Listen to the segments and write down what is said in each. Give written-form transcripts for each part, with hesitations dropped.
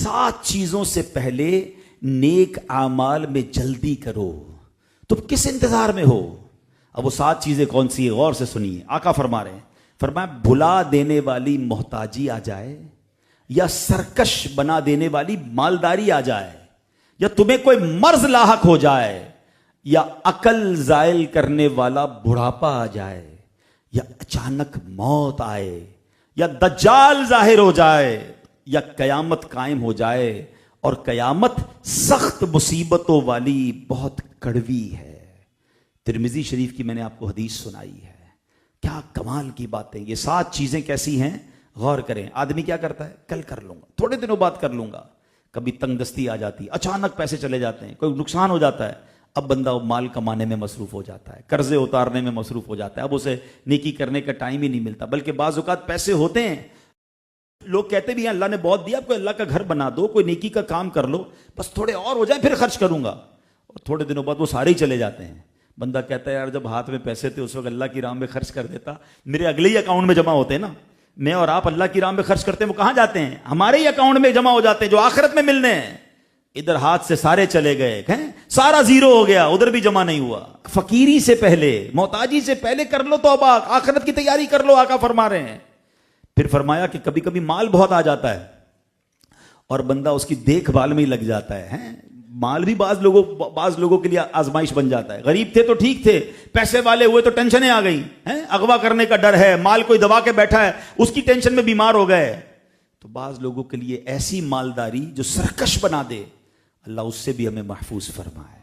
7 چیزوں سے پہلے نیک اعمال میں جلدی کرو. تم کس انتظار میں ہو؟ اب وہ 7 چیزیں کون سی ہیں؟ غور سے سنیے. آقا فرما رہے ہیں، فرمایا بھلا دینے والی محتاجی آ جائے، یا سرکش بنا دینے والی مالداری آ جائے، یا تمہیں کوئی مرض لاحق ہو جائے، یا عقل زائل کرنے والا بڑھاپا آ جائے، یا اچانک موت آئے، یا دجال ظاہر ہو جائے، یا قیامت قائم ہو جائے. اور قیامت سخت مصیبتوں والی بہت کڑوی ہے. ترمذی شریف کی میں نے آپ کو حدیث سنائی ہے. کیا کمال کی باتیں. یہ 7 چیزیں کیسی ہیں؟ غور کریں. آدمی کیا کرتا ہے؟ کل کر لوں گا، تھوڑے دنوں بعد کر لوں گا. کبھی تنگ دستی آ جاتی ہے، اچانک پیسے چلے جاتے ہیں، کوئی نقصان ہو جاتا ہے، اب بندہ مال کمانے میں مصروف ہو جاتا ہے، قرضے اتارنے میں مصروف ہو جاتا ہے، اب اسے نیکی کرنے کا ٹائم ہی نہیں ملتا. بلکہ بعض اوقات پیسے ہوتے ہیں، لوگ کہتے بھی ہیں اللہ نے بہت دیا، کوئی اللہ کا گھر بنا دو، کوئی نیکی کا کام کر لو، بس تھوڑے اور ہو جائیں پھر خرچ کروں گا. اور تھوڑے دنوں بعد وہ سارے ہی چلے جاتے ہیں. بندہ کہتا ہے یار جب ہاتھ میں پیسے تھے اس وقت اللہ کی راہ میں خرچ کر دیتا، میرے اگلے ہی اکاؤنٹ میں جمع ہوتے ہیں نا. میں اور آپ اللہ کی راہ میں خرچ کرتے ہیں، وہ کہاں جاتے ہیں؟ ہمارے ہی اکاؤنٹ میں جمع ہو جاتے ہیں جو آخرت میں ملنے ہیں. ادھر ہاتھ سے سارے چلے گئے، سارا زیرو ہو گیا، ادھر بھی جمع نہیں ہوا. فقیری سے پہلے، محتاجی سے پہلے کر لو توبہ، آخرت کی تیاری کر لو. آقا فرما رہے ہیں. پھر فرمایا کہ کبھی کبھی مال بہت آ جاتا ہے اور بندہ اس کی دیکھ بھال میں ہی لگ جاتا ہے. مال بھی بعض لوگوں کے لیے آزمائش بن جاتا ہے. غریب تھے تو ٹھیک تھے، پیسے والے ہوئے تو ٹینشنیں آ گئی، اغوا کرنے کا ڈر ہے، مال کوئی دبا کے بیٹھا ہے، اس کی ٹینشن میں بیمار ہو گئے. تو بعض لوگوں کے لیے ایسی مالداری جو سرکش بنا دے، اللہ اس سے بھی ہمیں محفوظ فرمائے.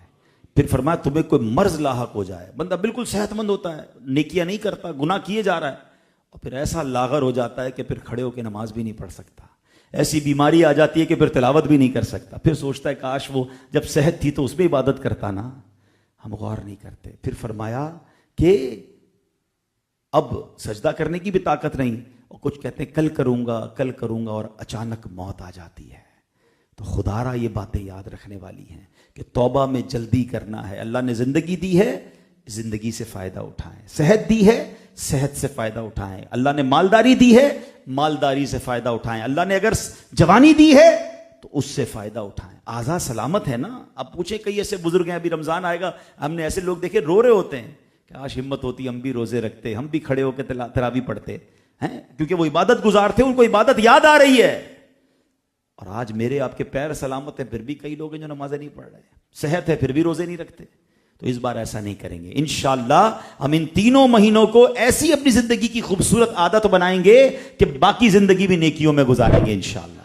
پھر فرمایا تمہیں کوئی مرض لاحق ہو جائے، بندہ بالکل صحت مند ہوتا ہے، نیکیاں نہیں کرتا، گناہ کیے جا رہا ہے، اور پھر ایسا لاغر ہو جاتا ہے کہ پھر کھڑے ہو کے نماز بھی نہیں پڑھ سکتا. ایسی بیماری آ جاتی ہے کہ پھر تلاوت بھی نہیں کر سکتا. پھر سوچتا ہے کاش وہ جب صحت تھی تو اس میں عبادت کرتا نا. ہم غور نہیں کرتے. پھر فرمایا کہ اب سجدہ کرنے کی بھی طاقت نہیں، اور کچھ کہتے ہیں کل کروں گا، اور اچانک موت آ جاتی ہے. تو خدا را یہ باتیں یاد رکھنے والی ہیں کہ توبہ میں جلدی کرنا ہے. اللہ نے زندگی دی ہے، زندگی سے فائدہ اٹھائیں. صحت دی ہے، صحت سے فائدہ اٹھائیں. اللہ نے مالداری دی ہے، مالداری سے فائدہ اٹھائیں. اللہ نے اگر جوانی دی ہے تو اس سے فائدہ اٹھائیں. آزاد سلامت ہے نا. اب پوچھیں کئی ایسے بزرگ ہیں، ابھی رمضان آئے گا، ہم نے ایسے لوگ دیکھے رو رہے ہوتے ہیں کہ آج ہمت ہوتی ہم بھی روزے رکھتے، ہم بھی کھڑے ہو کے تراویح پڑھتے ہیں، کیونکہ وہ عبادت گزار تھے، ان کو عبادت یاد آ رہی ہے. اور آج میرے آپ کے پیر سلامت ہیں، پھر بھی کئی لوگ ہیں جو نمازیں نہیں پڑھ رہے، صحت ہے پھر بھی روزے نہیں رکھتے. تو اس بار ایسا نہیں کریں گے. انشاءاللہ ہم ان 3 مہینوں کو ایسی اپنی زندگی کی خوبصورت عادت بنائیں گے کہ باقی زندگی بھی نیکیوں میں گزاریں گے انشاءاللہ.